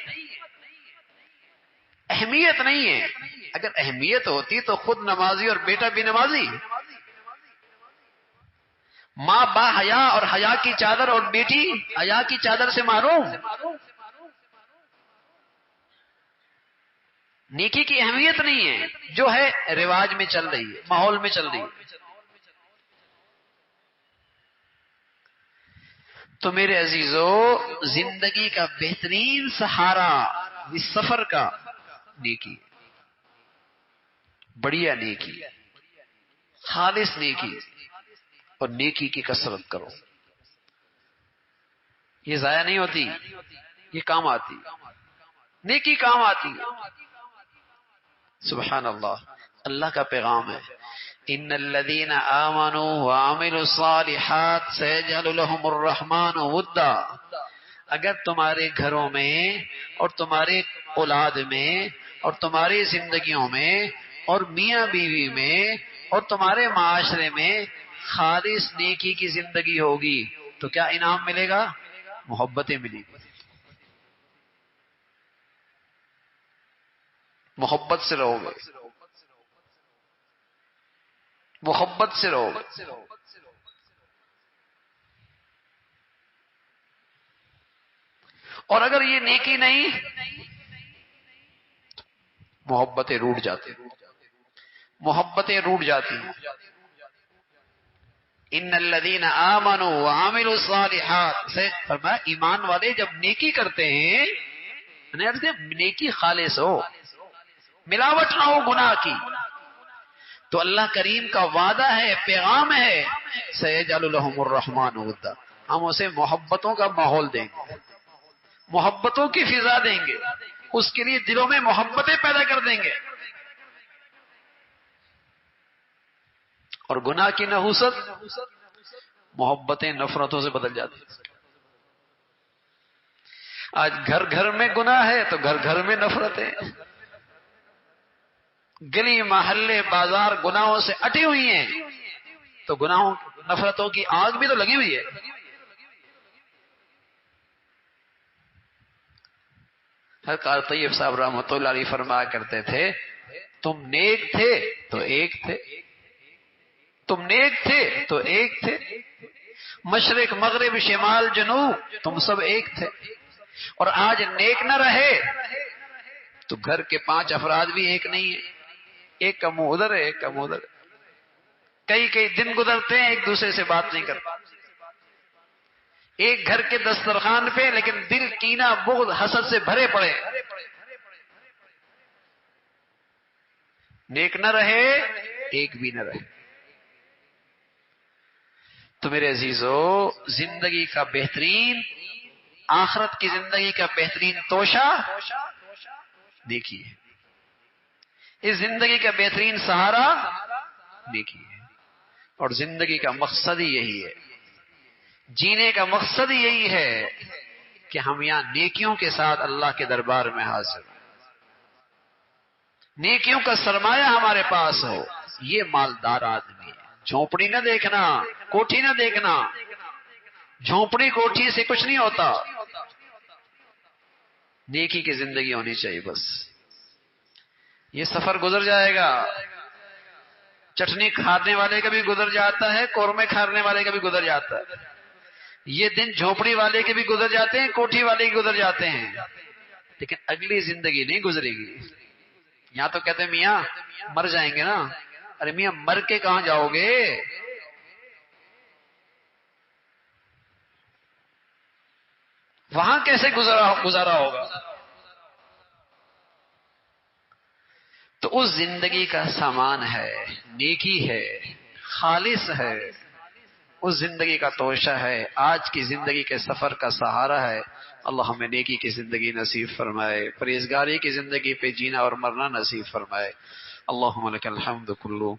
اہمیت نہیں ہے. اگر اہمیت ہوتی تو خود نمازی اور بیٹا بھی نمازی. ماں با حیا اور حیا کی چادر اور بیٹی حیا کی چادر سے محروم. نیکی کی اہمیت نہیں ہے، جو ہے رواج میں چل رہی ہے، ماحول میں چل رہی ہے. تو میرے عزیزو، زندگی کا بہترین سہارا اس سفر کا نیکی، بڑھیا نیکی، خالص نیکی. اور نیکی کی کثرت کرو، یہ ضائع نہیں ہوتی، یہ کام آتی، نیکی کام آتی. سبحان اللہ. اللہ کا پیغام ہے، ان الذين آمنوا وعملوا الصالحات سيجعل لهم الرحمن ودا. اگر تمہارے گھروں میں اور تمہارے اولاد میں اور تمہاری زندگیوں میں اور میاں بیوی میں اور تمہارے معاشرے میں خالص نیکی کی زندگی ہوگی تو کیا انعام ملے گا؟ محبتیں ملیں گی. محبت سے رہو گے، محبت سے رہو گے. اور اگر یہ نیکی نہیں، محبتیں روٹ جاتی، محبتیں روٹ جاتی. ان الذين آمنوا وعملوا الصالحات سے فرمایا ایمان والے جب نیکی کرتے ہیں، نیکی خالص ہو، ملاوٹ نہ ہو گناہ کی، تو اللہ کریم کا وعدہ ہے، پیغام ہے، سيجعل لهم الرحمن ودا. ہم اسے محبتوں کا ماحول دیں گے، محبتوں کی فضا دیں گے، اس کے لیے دلوں میں محبتیں پیدا کر دیں گے. اور گناہ کی نحوست محبتیں نفرتوں سے بدل جاتی. آج گھر گھر میں گناہ ہے تو گھر گھر میں نفرتیں، گلی محلے بازار گناہوں سے اٹی ہوئی ہیں، تو گناہوں نفرتوں کی آگ بھی تو لگی ہوئی ہے. حضرت طیب صاحب رحمۃ اللہ علیہ فرمایا کرتے تھے، تم نیک تھے تو ایک تھے، تم نیک تھے تو ایک تھے، مشرق مغرب شمال جنوب تم سب ایک تھے. اور آج نیک نہ رہے تو گھر کے 5 افراد بھی ایک نہیں ہیں، ایک کا منہ ادھر ہے، ایک کا منہ ادھر. کئی کئی دن گزرتے ہیں ایک دوسرے سے بات نہیں کرتے، ایک گھر کے دسترخوان پہ لیکن دل کینہ بغض حسد سے بھرے پڑے. نیک نہ رہے، ایک بھی نہ رہے. تو میرے عزیزو، زندگی کا بہترین، آخرت کی زندگی کا بہترین توشہ دیکھیے، اس زندگی کا بہترین سہارا دیکھیے. اور زندگی کا مقصد ہی یہی ہے، جینے کا مقصد ہی یہی ہے کہ ہم یہاں نیکیوں کے ساتھ اللہ کے دربار میں حاضر ہوں، نیکیوں کا سرمایہ ہمارے پاس ہو. یہ مالدار آدمی ہے. جھونپڑی نہ دیکھنا، کوٹھی نہ دیکھنا، جھونپڑی کوٹھی سے کچھ نہیں ہوتا، نیکی کی زندگی ہونی چاہیے. بس یہ سفر گزر جائے گا، چٹنی کھانے والے کا بھی گزر جاتا ہے، قورمے کھانے والے کا بھی گزر جاتا ہے. یہ دن جھونپڑی والے کے بھی گزر جاتے ہیں، کوٹھی والے کے گزر جاتے ہیں، لیکن اگلی زندگی نہیں گزرے گی. یہاں تو کہتے ہیں میاں مر جائیں گے نا. ارے میاں مر کے کہاں جاؤ گے؟ وہاں کیسے گزارا ہوگا؟ تو اس زندگی کا سامان ہے، نیکی ہے، خالص ہے، اس زندگی کا توشہ ہے، آج کی زندگی کے سفر کا سہارا ہے. اللہ ہمیں نیکی کی زندگی نصیب فرمائے، پرہیزگاری کی زندگی پہ جینا اور مرنا نصیب فرمائے. اللہم لک الحمد کلو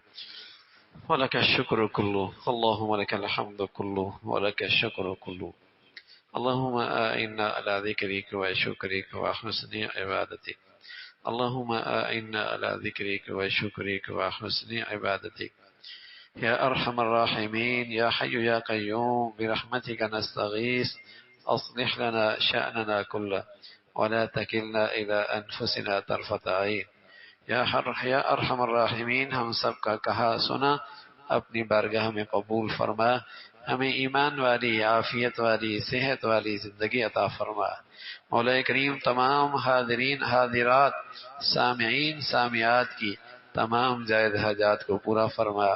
ولک الشکر کلو، اللہم لک الحمد کلو ولک الشکر کلو. اللہم اعنا علی ذکرک و شکرک و حسن عبادتک. اللہم اعنا علی ذکرک و شکرک و حسن عبادتک. یا ارحم الراحمین یا حی یا قیوم برحمتک نستغیث اصلح لنا شأننا كله ولا تکلنا الى انفسنا طرفة عین۔ یا ارحم الراحمین، ہم سب کا کہا سنا اپنی بارگاہ میں قبول فرما، ہمیں ایمان والی، عافیت والی، صحت والی زندگی عطا فرما۔ مولا کریم تمام حاضرین حاضرات، سامعین سامعات کی تمام جائز حاجات کو پورا فرما،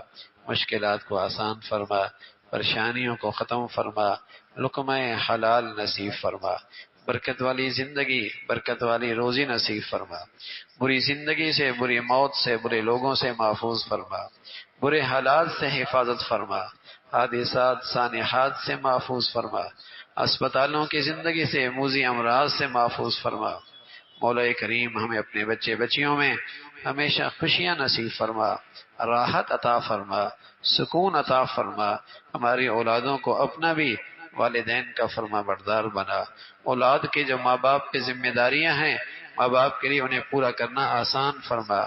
مشکلات کو آسان فرما، پریشانیوں کو ختم فرما، لقمہ حلال نصیب فرما، برکت والی زندگی، برکت والی روزی نصیب فرما، بری زندگی سے، بری موت سے، برے لوگوں سے محفوظ فرما، برے حالات سے حفاظت فرما، حادثات سانحات سے محفوظ فرما، اسپتالوں کی زندگی سے، موذی امراض سے محفوظ فرما۔ مولا کریم ہمیں اپنے بچے بچیوں میں ہمیشہ خوشیاں نصیب فرما، راحت عطا فرما، سکون عطا فرما، ہماری اولادوں کو اپنا بھی والدین کا فرما بردار بنا۔ اولاد کے جو ماں باپ کی ذمہ داریاں ہیں، ماں باپ کے لیے انہیں پورا کرنا آسان فرما۔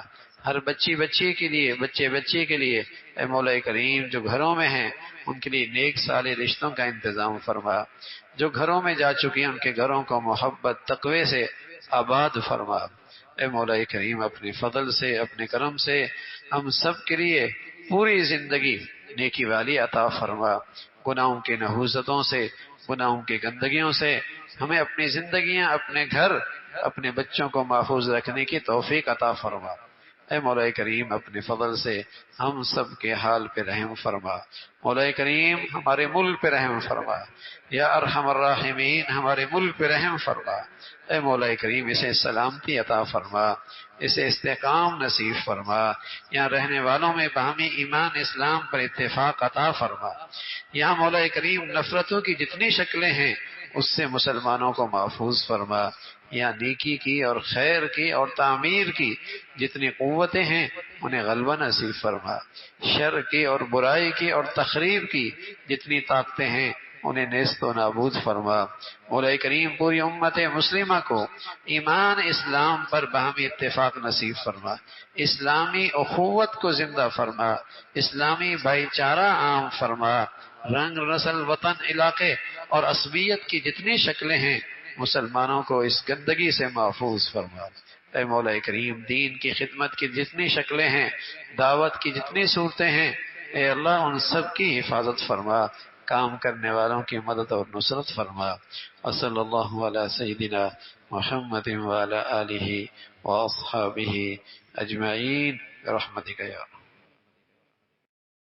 ہر بچی کے لیے، بچے کے لیے اے مولا کریم جو گھروں میں ہیں ان کے لیے نیک صالح رشتوں کا انتظام فرما، جو گھروں میں جا چکی ہیں ان کے گھروں کو محبت تقوی سے آباد فرما۔ اے مولا کریم اپنے فضل سے، اپنے کرم سے ہم سب کے لیے پوری زندگی نیکی والی عطا فرما، گناہوں کے نحوستوں سے، گناہوں کی گندگیوں سے ہمیں اپنی زندگیاں، اپنے گھر، اپنے بچوں کو محفوظ رکھنے کی توفیق عطا فرما۔ اے مولا کریم اپنے فضل سے ہم سب کے حال پہ رحم فرما۔ مولا کریم ہمارے ملک پہ رحم فرما، یا ارحم الراحمین ہمارے ملک پہ رحم فرما۔ اے مولا کریم اسے سلامتی عطا فرما، اسے استحکام نصیب فرما، یہاں رہنے والوں میں باہمی ایمان اسلام پر اتفاق عطا فرما۔ یہاں مولا کریم نفرتوں کی جتنی شکلیں ہیں اس سے مسلمانوں کو محفوظ فرما، یا نیکی کی اور خیر کی اور تعمیر کی جتنی قوتیں ہیں انہیں غلبہ نصیب فرما، شر کی اور برائی کی اور تخریب کی جتنی طاقتیں ہیں انہیں نیست و نابود فرما۔ مولا کریم پوری امت مسلمہ کو ایمان اسلام پر باہمی اتفاق نصیب فرما، اسلامی اخوت کو زندہ فرما، اسلامی بھائی چارہ عام فرما، رنگ نسل وطن علاقے اور عصبیت کی جتنی شکلیں ہیں مسلمانوں کو اس گندگی سے محفوظ فرما۔ اے مولا کریم دین کی خدمت کی جتنی شکلیں ہیں، دعوت کی جتنی صورتیں ہیں، اے اللہ ان سب کی حفاظت فرما، کام کرنے والوں کی مدد اور نصرت فرما۔ وصلی اللہ علی سیدنا محمد وعلی آلہ واصحابہ اجمعین برحمتک یا